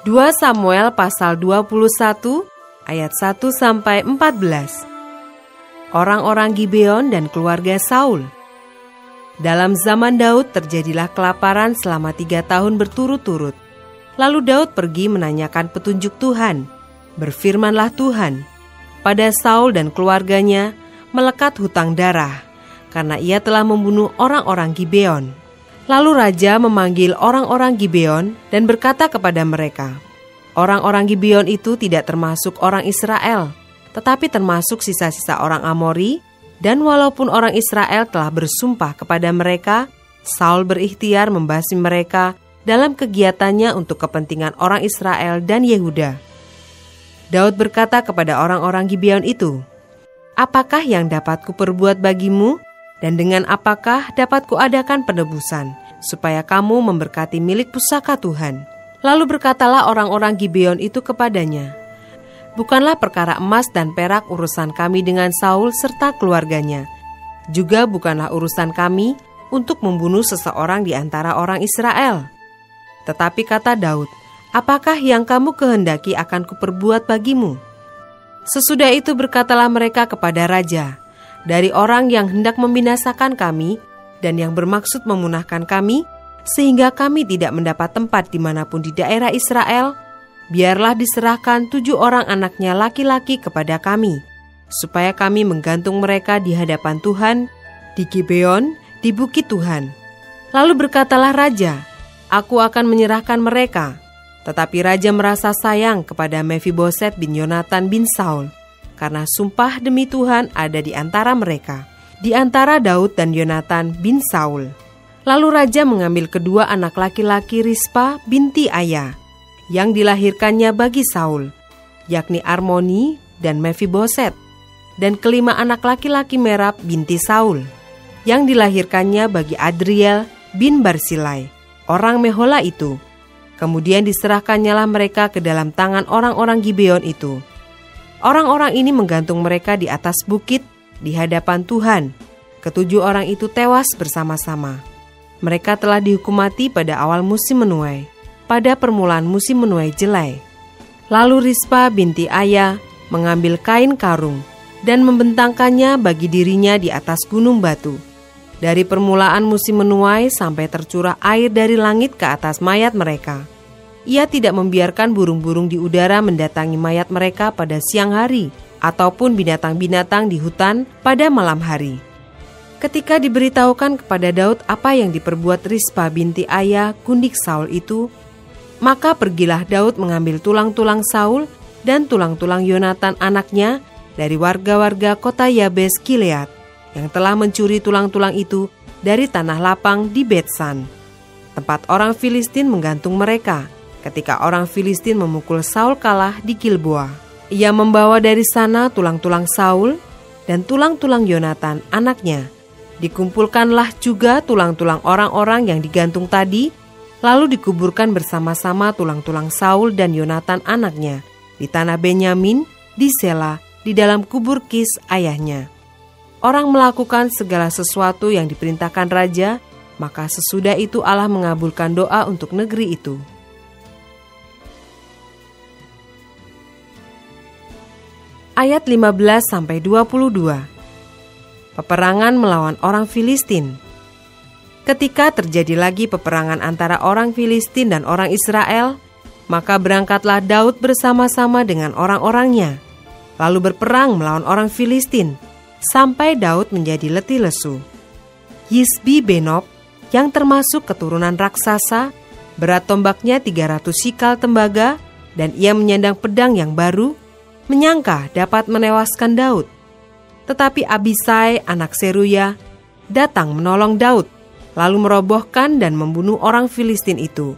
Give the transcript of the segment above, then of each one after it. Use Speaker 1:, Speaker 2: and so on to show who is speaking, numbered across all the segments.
Speaker 1: 2 Samuel pasal 21 ayat 1-14. Orang-orang Gibeon dan keluarga Saul. Dalam zaman Daud terjadilah kelaparan selama 3 tahun berturut-turut. Lalu Daud pergi menanyakan petunjuk Tuhan. Berfirmanlah Tuhan, pada Saul dan keluarganya melekat hutang darah, karena ia telah membunuh orang-orang Gibeon. Lalu raja memanggil orang-orang Gibeon dan berkata kepada mereka, orang-orang Gibeon itu tidak termasuk orang Israel, tetapi termasuk sisa-sisa orang Amori, dan walaupun orang Israel telah bersumpah kepada mereka, Saul berikhtiar membasmi mereka dalam kegiatannya untuk kepentingan orang Israel dan Yehuda. Daud berkata kepada orang-orang Gibeon itu, apakah yang dapat kuperbuat bagimu, dan dengan apakah dapat kuadakan penebusan, supaya kamu memberkati milik pusaka Tuhan? Lalu berkatalah orang-orang Gibeon itu kepadanya, bukanlah perkara emas dan perak urusan kami dengan Saul serta keluarganya. Juga bukanlah urusan kami untuk membunuh seseorang di antara orang Israel. Tetapi kata Daud, apakah yang kamu kehendaki akan kuperbuat bagimu? Sesudah itu berkatalah mereka kepada raja, dari orang yang hendak membinasakan kami dan yang bermaksud memunahkan kami, sehingga kami tidak mendapat tempat dimanapun di daerah Israel, biarlah diserahkan 7 orang anaknya laki-laki kepada kami, supaya kami menggantung mereka di hadapan Tuhan, di Gibeon, di bukit Tuhan. Lalu berkatalah raja, aku akan menyerahkan mereka. Tetapi raja merasa sayang kepada Mephiboset bin Yonatan bin Saul, karena sumpah demi Tuhan ada di antara mereka, di antara Daud dan Yonatan bin Saul. Lalu raja mengambil kedua anak laki-laki Rispa binti Aya, yang dilahirkannya bagi Saul, yakni Armoni dan Mephiboset, dan kelima anak laki-laki Merab binti Saul, yang dilahirkannya bagi Adriel bin Barsilai, orang Mehola itu. Kemudian diserahkannyalah mereka ke dalam tangan orang-orang Gibeon itu. Orang-orang ini menggantung mereka di atas bukit di hadapan Tuhan. 7 orang itu tewas bersama-sama. Mereka telah dihukum mati pada awal musim menuai, pada permulaan musim menuai jelai. Lalu Rispa binti Aya mengambil kain karung dan membentangkannya bagi dirinya di atas gunung batu. Dari permulaan musim menuai sampai tercurah air dari langit ke atas mayat mereka. Ia tidak membiarkan burung-burung di udara mendatangi mayat mereka pada siang hari, ataupun binatang-binatang di hutan pada malam hari. Ketika diberitahukan kepada Daud apa yang diperbuat Rispa binti Aya, gundik Saul itu, maka pergilah Daud mengambil tulang-tulang Saul dan tulang-tulang Yonatan anaknya dari warga-warga kota Yabes Gilead, yang telah mencuri tulang-tulang itu dari tanah lapang di Betsan, tempat orang Filistin menggantung mereka, ketika orang Filistin memukul Saul kalah di Gilboa. Ia membawa dari sana tulang-tulang Saul dan tulang-tulang Yonatan anaknya. Dikumpulkanlah juga tulang-tulang orang-orang yang digantung tadi, lalu dikuburkan bersama-sama tulang-tulang Saul dan Yonatan anaknya di tanah Benyamin, di Sela, di dalam kubur Kis ayahnya. Orang melakukan segala sesuatu yang diperintahkan raja, maka sesudah itu Allah mengabulkan doa untuk negeri itu. Ayat 15-22. Peperangan melawan orang Filistin. Ketika terjadi lagi peperangan antara orang Filistin dan orang Israel, maka berangkatlah Daud bersama-sama dengan orang-orangnya, lalu berperang melawan orang Filistin, sampai Daud menjadi letih lesu. Yisbi Benob, yang termasuk keturunan raksasa, berat tombaknya 300 sikal tembaga, dan ia menyandang pedang yang baru, menyangka dapat menewaskan Daud. Tetapi Abisai anak Seruya datang menolong Daud, lalu merobohkan dan membunuh orang Filistin itu.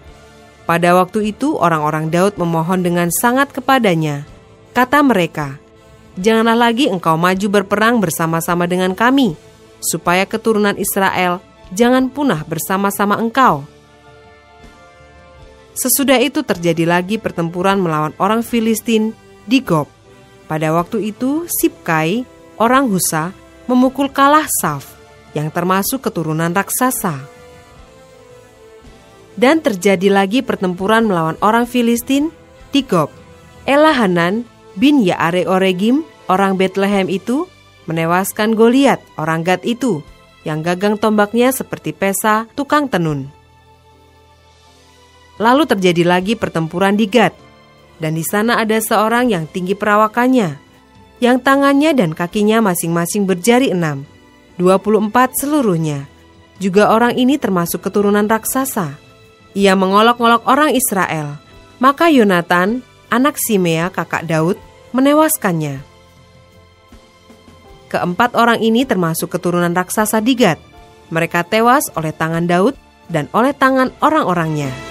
Speaker 1: Pada waktu itu orang-orang Daud memohon dengan sangat kepadanya. Kata mereka, janganlah lagi engkau maju berperang bersama-sama dengan kami, supaya keturunan Israel jangan punah bersama-sama engkau. Sesudah itu terjadi lagi pertempuran melawan orang Filistin di Gob. Pada waktu itu Sibkai, orang Husa, memukul kalah Saf, yang termasuk keturunan raksasa. Dan terjadi lagi pertempuran melawan orang Filistin di Gob. Elhanan bin Yaareoregim, orang Betlehem itu, menewaskan Goliat, orang Gad itu, yang gagang tombaknya seperti pesa tukang tenun. Lalu terjadi lagi pertempuran di Gad, dan di sana ada seorang yang tinggi perawakannya, yang tangannya dan kakinya masing-masing berjari 6, 24 seluruhnya. Juga orang ini termasuk keturunan raksasa. Ia mengolok-olok orang Israel. Maka Yonatan, anak Simea kakak Daud, menewaskannya. Keempat orang ini termasuk keturunan raksasa di Gad. Mereka tewas oleh tangan Daud dan oleh tangan orang-orangnya.